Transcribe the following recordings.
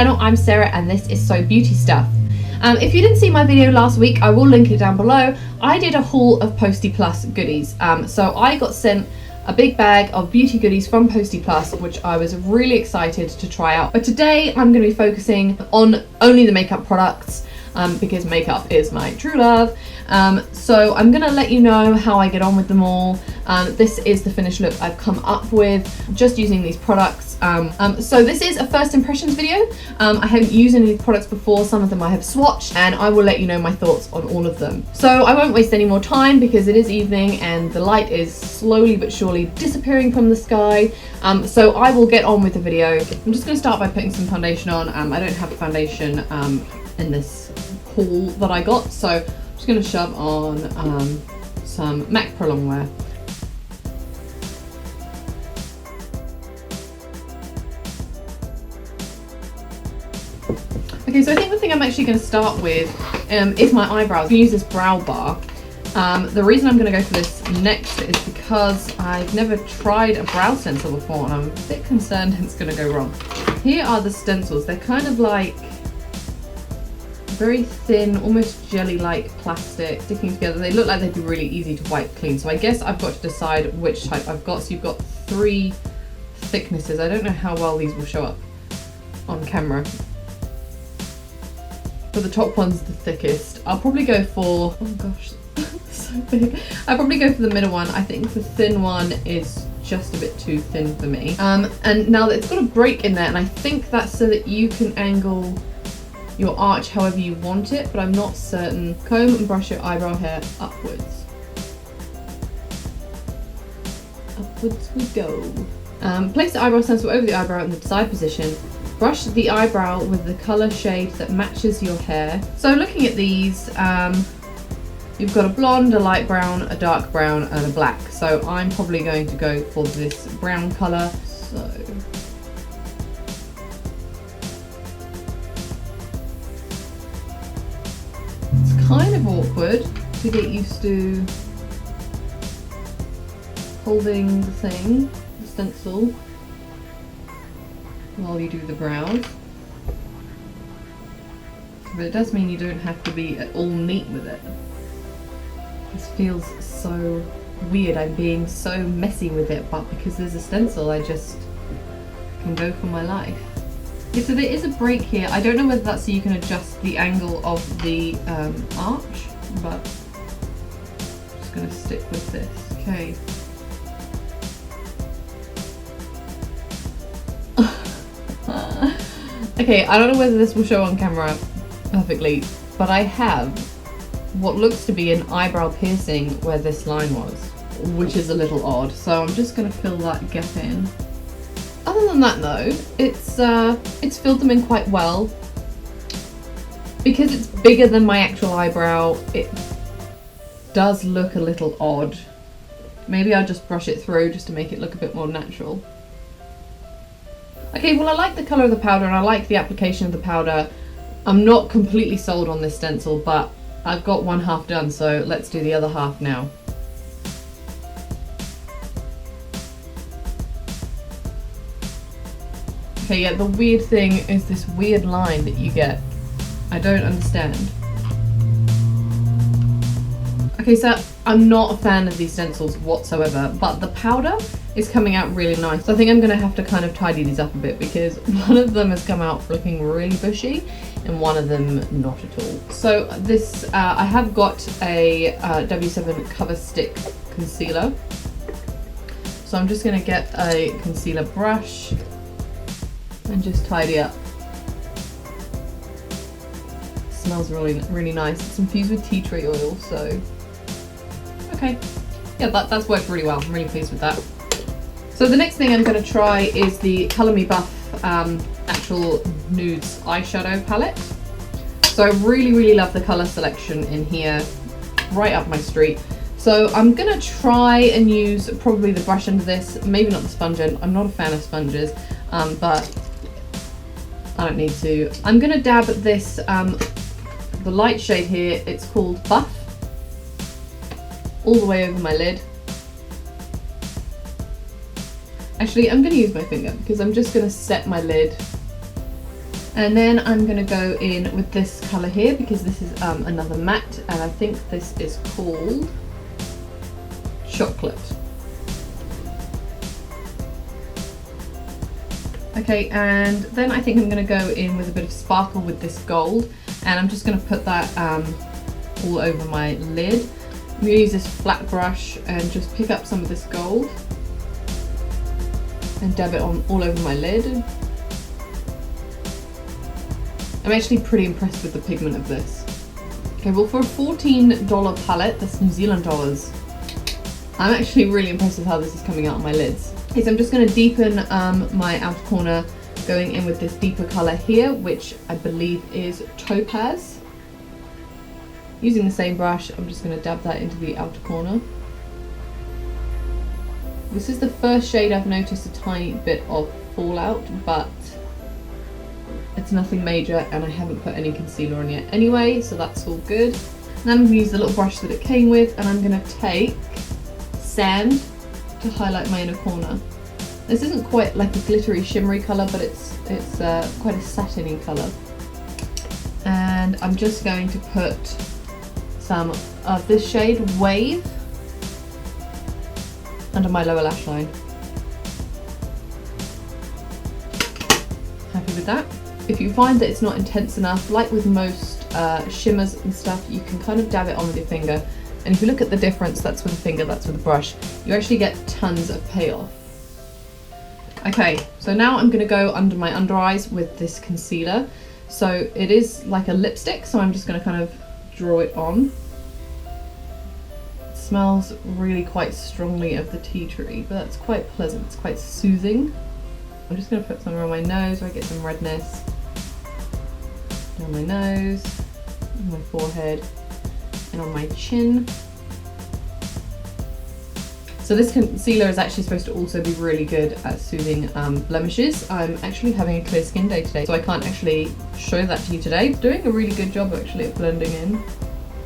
channel. I'm Sarah and this is So Beauty Stuff. If you didn't see my video last week, I will link it down below. I did a haul of Postie Plus goodies. So I got sent a big bag of beauty goodies from Postie Plus, which I was really excited to try out. But today I'm going to be focusing on only the makeup products because makeup is my true love. So I'm going to let you know how I get on with them all. This is the finished look I've come up with just using these products. So this is a first impressions video. I haven't used any of these products before. Some of them I have swatched and I will let you know my thoughts on all of them. So I won't waste any more time because it is evening and the light is slowly but surely disappearing from the sky. So I will get on with the video. I'm just going to start by putting some foundation on. I don't have foundation in this haul that I got, so I'm just going to shove on some MAC Pro Longwear. Okay, so I think the thing I'm actually going to start with is my eyebrows. I'm going to use this brow bar. The reason I'm going to go for this next is because I've never tried a brow stencil before and I'm a bit concerned it's going to go wrong. Here are the stencils. They're kind of like very thin, almost jelly-like plastic sticking together. They look like they'd be really easy to wipe clean. So I guess I've got to decide which type I've got. So you've got 3 thicknesses. I don't know how well these will show up on camera. But the top one's the thickest. I'll probably go for, oh gosh, so big. I'll probably go for the middle one. I think the thin one is just a bit too thin for me. And now that it's got a break in there, and I think that's so that you can angle your arch however you want it, but I'm not certain. Comb and brush your eyebrow hair upwards. Upwards we go. Place the eyebrow stencil over the eyebrow in the desired position. Brush the eyebrow with the colour shade that matches your hair. So looking at these, you've got a blonde, a light brown, a dark brown and a black. So I'm probably going to go for this brown colour. So it's kind of awkward to get used to holding the thing, the stencil, while you do the brows. But it does mean you don't have to be at all neat with it. This feels so weird. I'm being so messy with it, but because there's a stencil I just can go for my life. Okay, so there is a break here. I don't know whether that's so you can adjust the angle of the arch, but I'm just going to stick with this. Okay. Okay, I don't know whether this will show on camera perfectly, but I have what looks to be an eyebrow piercing where this line was, which is a little odd. So I'm just going to fill that gap in. Other than that though, it's filled them in quite well. Because it's bigger than my actual eyebrow, it does look a little odd. Maybe I'll just brush it through just to make it look a bit more natural. Okay, well I like the colour of the powder and I like the application of the powder. I'm not completely sold on this stencil, but I've got one half done, so let's do the other half now. Okay, yeah, the weird thing is this weird line that you get. I don't understand. Okay, so I'm not a fan of these stencils whatsoever, but the powder is coming out really nice. So I think I'm going to have to kind of tidy these up a bit because one of them has come out looking really bushy and one of them not at all. So this, I have got a W7 Cover Stick Concealer. So I'm just going to get a concealer brush and just tidy up. It smells really, really nice. It's infused with tea tree oil, so okay. Yeah, that's worked really well. I'm really pleased with that. So the next thing I'm going to try is the Colour Me Buff actual Nudes eyeshadow palette. So I really, really love the colour selection in here, right up my street. So I'm going to try and use probably the brush end of this, maybe not the sponge end. I'm not a fan of sponges, but I don't need to. I'm going to dab at this, the light shade here, it's called Buff, all the way over my lid. Actually, I'm going to use my finger because I'm just going to set my lid And then I'm going to go in with this colour here because this is another matte, and I think this is called Chocolate. Okay, and then I think I'm going to go in with a bit of sparkle with this gold, and I'm just going to put that all over my lid. I'm going to use this flat brush and just pick up some of this gold and dab it on all over my lid. I'm actually pretty impressed with the pigment of this. Okay, well for a $14 palette, that's New Zealand dollars, I'm actually really impressed with how this is coming out on my lids. Okay, so I'm just going to deepen my outer corner, going in with this deeper colour here, which I believe is Topaz. Using the same brush, I'm just going to dab that into the outer corner. This is the first shade I've noticed a tiny bit of fallout, but it's nothing major, and I haven't put any concealer on yet anyway, so that's all good. Now I'm going to use the little brush that it came with, and I'm going to take sand to highlight my inner corner. This isn't quite like a glittery shimmery colour, but it's quite a satiny colour. And I'm just going to put some of this shade Wave under my lower lash line. Happy with that? If you find that it's not intense enough, like with most shimmers and stuff, you can kind of dab it on with your finger. And if you look at the difference, that's with a finger, that's with a brush, you actually get tons of payoff. Okay, so now I'm going to go under my under eyes with this concealer. So it is like a lipstick, so I'm just going to kind of draw it on. It smells really quite strongly of the tea tree, but that's quite pleasant, it's quite soothing. I'm just going to put some around my nose where I get some redness. On my nose, on my forehead, and on my chin. So this concealer is actually supposed to also be really good at soothing blemishes. I'm actually having a clear skin day today, so I can't actually show that to you today. It's doing a really good job actually at blending in.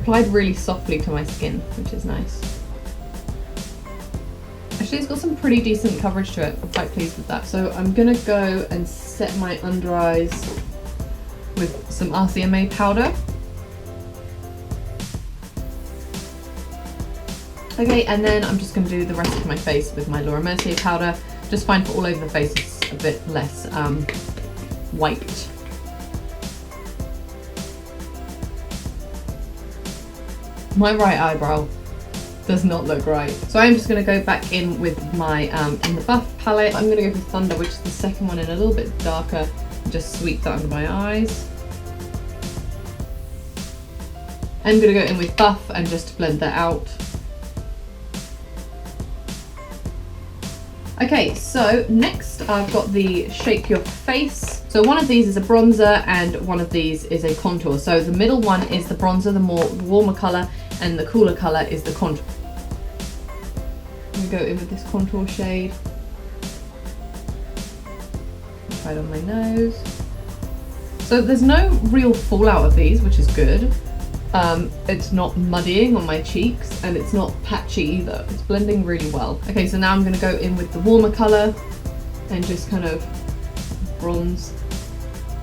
Applied really softly to my skin, which is nice. Actually, it's got some pretty decent coverage to it. I'm quite pleased with that. So I'm gonna go and set my under eyes with some RCMA powder. Okay, and then I'm just going to do the rest of my face with my Laura Mercier powder. Just fine for all over the face, it's a bit less wiped. My right eyebrow does not look right. So I'm just going to go back in with my in the Buff palette. I'm going to go for Thunder, which is the second one in a little bit darker. Just sweep that under my eyes. I'm going to go in with Buff and just blend that out. Okay, so next I've got the Shape Your Face. So one of these is a bronzer and one of these is a contour. So the middle one is the bronzer, the more warmer colour, and the cooler colour is the contour. I'm going to go in with this contour shade. Try it on my nose. So there's no real fallout of these, which is good. It's not muddying on my cheeks, and it's not patchy either. It's blending really well. Okay, so now I'm going to go in with the warmer colour and just kind of bronze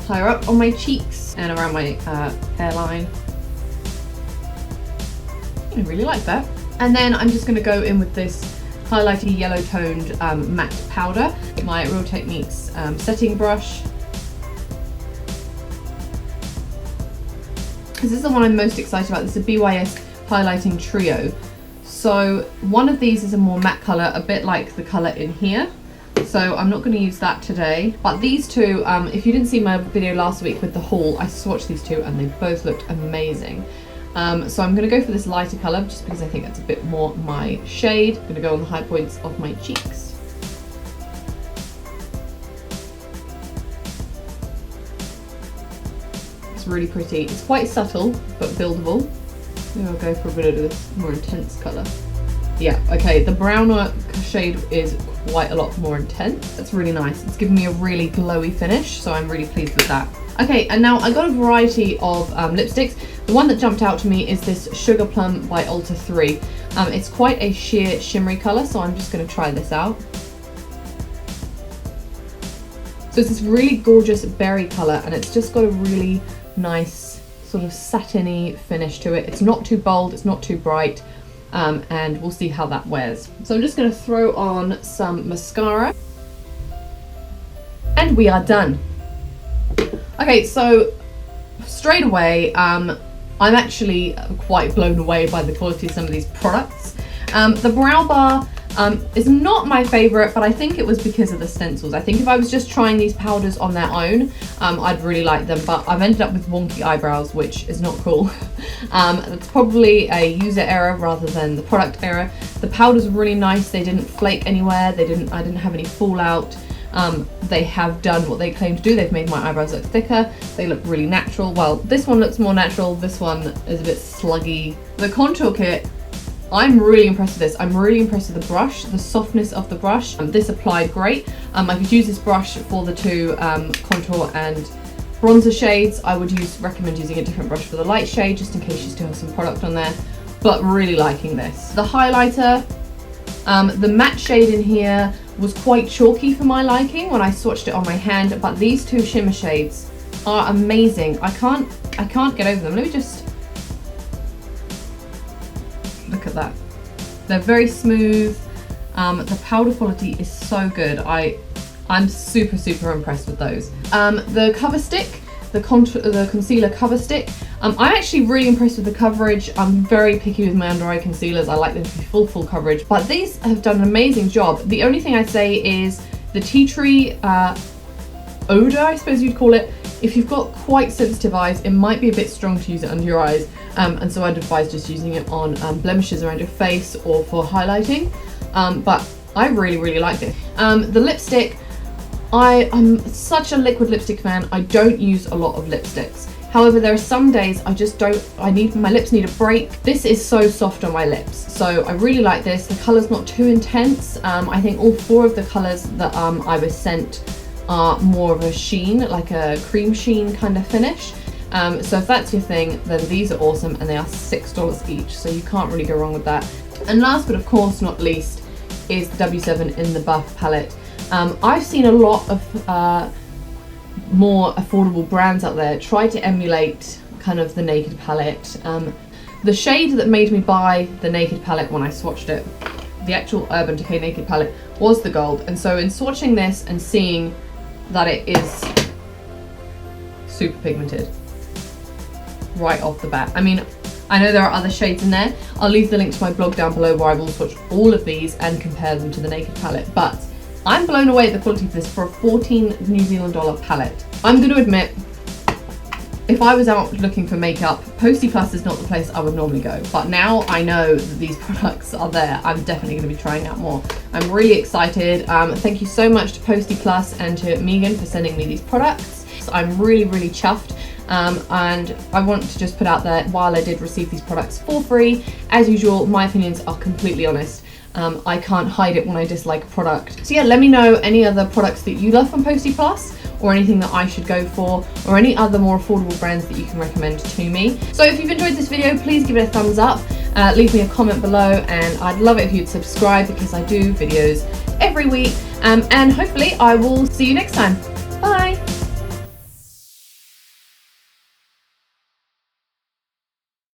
higher up on my cheeks and around my hairline. I really like that. And then I'm just going to go in with this highlighty yellow toned matte powder, my Real Techniques setting brush. This is the one I'm most excited about. This is a BYS Highlighting Trio. So one of these is a more matte colour, a bit like the colour in here. So I'm not going to use that today. But these two, if you didn't see my video last week with the haul, I swatched these two and they both looked amazing. So I'm going to go for this lighter colour just because I think that's a bit more my shade. I'm going to go on the high points of my cheeks. It's really pretty. It's quite subtle but buildable. Maybe I'll go for a bit of this more intense colour. Yeah, okay, the browner shade is quite a lot more intense. That's really nice. It's giving me a really glowy finish, so I'm really pleased with that. Okay, and now I got a variety of lipsticks. The one that jumped out to me is this Sugarplum by Ulta 3. It's quite a sheer shimmery colour, so I'm just going to try this out. So it's this really gorgeous berry colour, and it's just got a really nice sort of satiny finish to it. It's not too bold, it's not too bright, and we'll see how that wears. So I'm just going to throw on some mascara, and we are done. Okay, so straight away, I'm actually quite blown away by the quality of some of these products. The brow bar is not my favourite, but I think it was because of the stencils. I think if I was just trying these powders on their own, I'd really like them, but I've ended up with wonky eyebrows, which is not cool. It's probably a user error rather than the product error. The powders were really nice, they didn't flake anywhere, I didn't have any fallout. They have done what they claim to do. They've made my eyebrows look thicker. They look really natural. Well, this one looks more natural. This one is a bit sluggy. The contour kit, I'm really impressed with this. I'm really impressed with the brush, the softness of the brush. This applied great. I could use this brush for the two contour and bronzer shades. I would recommend using a different brush for the light shade, just in case you still have some product on there. But really liking this. The highlighter, the matte shade in here was quite chalky for my liking when I swatched it on my hand, but these two shimmer shades are amazing. I can't get over them. Let me just look at that. They're very smooth. The powder quality is so good. I'm super impressed with those. The cover stick, the concealer cover stick, I'm actually really impressed with the coverage. I'm very picky with my under eye concealers. I like them to be full coverage, but these have done an amazing job. The only thing I'd say is the tea tree odor, I suppose you'd call it. If you've got quite sensitive eyes, it might be a bit strong to use it under your eyes, and so I'd advise just using it on blemishes around your face or for highlighting, but I really like it. The lipstick, I'm such a liquid lipstick fan. I don't use a lot of lipsticks. However, there are some days my lips need a break. This is so soft on my lips, so I really like this. The colour's not too intense. I think all four of the colours that I was sent are more of a sheen, like a cream sheen kind of finish. So if that's your thing, then these are awesome, and they are $6 each, so you can't really go wrong with that. And last but of course not least is the W7 in the Buff palette. I've seen a lot of more affordable brands out there try to emulate kind of the Naked palette. The shade that made me buy the Naked palette when I swatched it, the actual Urban Decay Naked palette, was the gold, and so in swatching this and seeing that it is super pigmented right off the bat. I mean, I know there are other shades in there. I'll leave the link to my blog down below where I will swatch all of these and compare them to the Naked palette, but I'm blown away at the quality of this for a $14 New Zealand palette. I'm going to admit, if I was out looking for makeup, Postie Plus is not the place I would normally go, but now I know that these products are there, I'm definitely going to be trying out more. I'm really excited. Thank you so much to Postie Plus and to Megan for sending me these products. I'm really chuffed, and I want to just put out there, while I did receive these products for free, as usual, my opinions are completely honest. I can't hide it when I dislike a product. So yeah, let me know any other products that you love from Postie Plus, or anything that I should go for, or any other more affordable brands that you can recommend to me. So if you've enjoyed this video, please give it a thumbs up, leave me a comment below, and I'd love it if you'd subscribe, because I do videos every week, and hopefully I will see you next time. Bye!